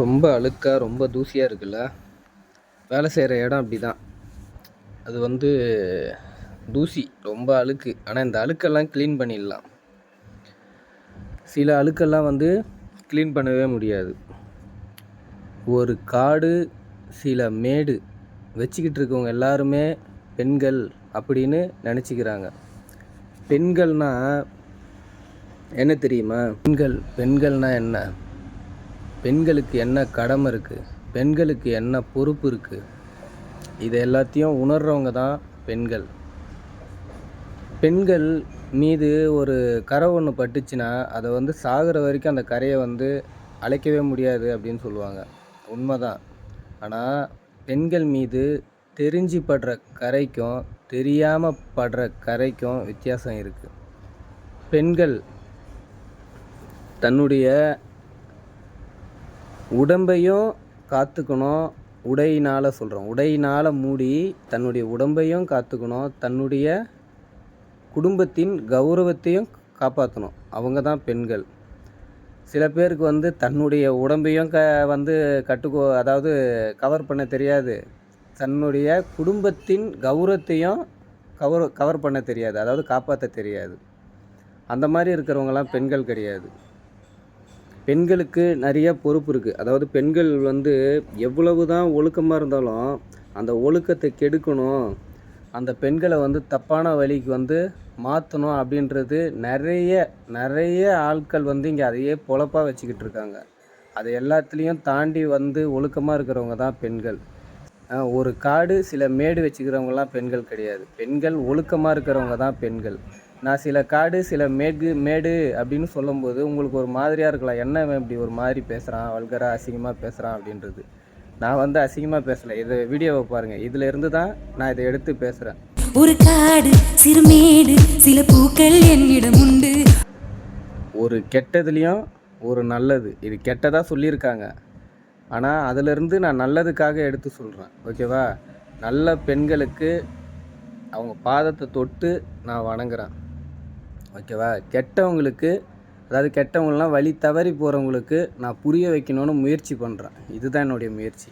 ரொம்ப அழுக்காக ரொம்ப தூசியாக இருக்குல்ல. வேலை செய்கிற இடம் அப்படி தான். அது தூசி ரொம்ப அழுக்கு. ஆனால் இந்த அழுக்கெல்லாம் க்ளீன் பண்ணிடலாம். சில அழுக்கெல்லாம் க்ளீன் பண்ணவே முடியாது. ஒரு காடு சில மேடு வச்சுக்கிட்டு இருக்கவங்க எல்லாருமே பெண்கள் அப்படின்னு நினச்சிக்கிறாங்க. பெண்கள்னால் என்ன தெரியுமா? பெண்கள்னால் என்ன? பெண்களுக்கு என்ன கடமை இருக்குது, பெண்களுக்கு என்ன பொறுப்பு இருக்குது, இதை எல்லாத்தையும் உணர்கிறவங்க தான் பெண்கள். பெண்கள் மீது ஒரு கரை ஒன்று பட்டுச்சுன்னா அதை சாகிற வரைக்கும் அந்த கரையை அழைக்கவே முடியாது அப்படின்னு சொல்லுவாங்க. உண்மைதான். ஆனால் பெண்கள் மீது தெரிஞ்சு படுற கரைக்கும் தெரியாமல் படுற கரைக்கும் வித்தியாசம் இருக்குது. பெண்கள் தன்னுடைய உடம்பையும் காத்துக்கணும். உடையினால் மூடி தன்னுடைய உடம்பையும் காத்துக்கணும், தன்னுடைய குடும்பத்தின் கௌரவத்தையும் காப்பாற்றணும். அவங்க தான் பெண்கள். சில பேருக்கு தன்னுடைய உடம்பையும் அதாவது கவர் பண்ண தெரியாது, தன்னுடைய குடும்பத்தின் கௌரவத்தையும் கவர் பண்ண தெரியாது, அதாவது காப்பாற்ற தெரியாது. அந்த மாதிரி இருக்கிறவங்களாம் பெண்கள் கிடையாது. பெண்களுக்கு நிறைய பொறுப்பு இருக்குது. அதாவது பெண்கள் எவ்வளவு தான் ஒழுக்கமாக இருந்தாலும் அந்த ஒழுக்கத்தை கெடுக்கணும், அந்த பெண்களை தப்பான வழிக்கு மாற்றணும் அப்படின்றது நிறைய ஆட்கள் இங்கே அதையே பொழப்பாக வச்சுக்கிட்டு இருக்காங்க. அது எல்லாத்துலேயும் தாண்டி ஒழுக்கமாக இருக்கிறவங்க தான் பெண்கள். ஒரு காடு சில மேடு வச்சுக்கிறவங்கலாம் பெண்கள் கிடையாது. பெண்கள் ஒழுக்கமாக இருக்கிறவங்க தான் பெண்கள். நான் சில காடு சில மேடு அப்படின்னு சொல்லும்போது உங்களுக்கு ஒரு மாதிரியாக இருக்கலாம். என்ன இப்படி ஒரு மாதிரி பேசுகிறான், வல்கராக அசிங்கமாக பேசுகிறான் அப்படின்றது. நான் அசிங்கமாக பேசலை. இதை வீடியோவை பாருங்கள். இதில் இருந்து தான் நான் இதை எடுத்து பேசுகிறேன். ஒரு காடு சிறுமேடு சில பூக்கள் என்னிடம் உண்டு. ஒரு கெட்டதுலேயும் ஒரு நல்லது. இது கெட்டதாக சொல்லியிருக்காங்க, ஆனால் அதிலிருந்து நான் நல்லதுக்காக எடுத்து சொல்கிறேன். ஓகேவா? நல்ல பெண்களுக்கு அவங்க பாதத்தை தொட்டு நான் வணங்குறேன். ஓகேவா? கெட்டவங்களுக்கு, அதாவது கெட்டவங்களாம் வழி தவறி போகிறவங்களுக்கு நான் புரிய வைக்கணும்னு முயற்சி பண்ணுறேன். இதுதான் என்னுடைய முயற்சி.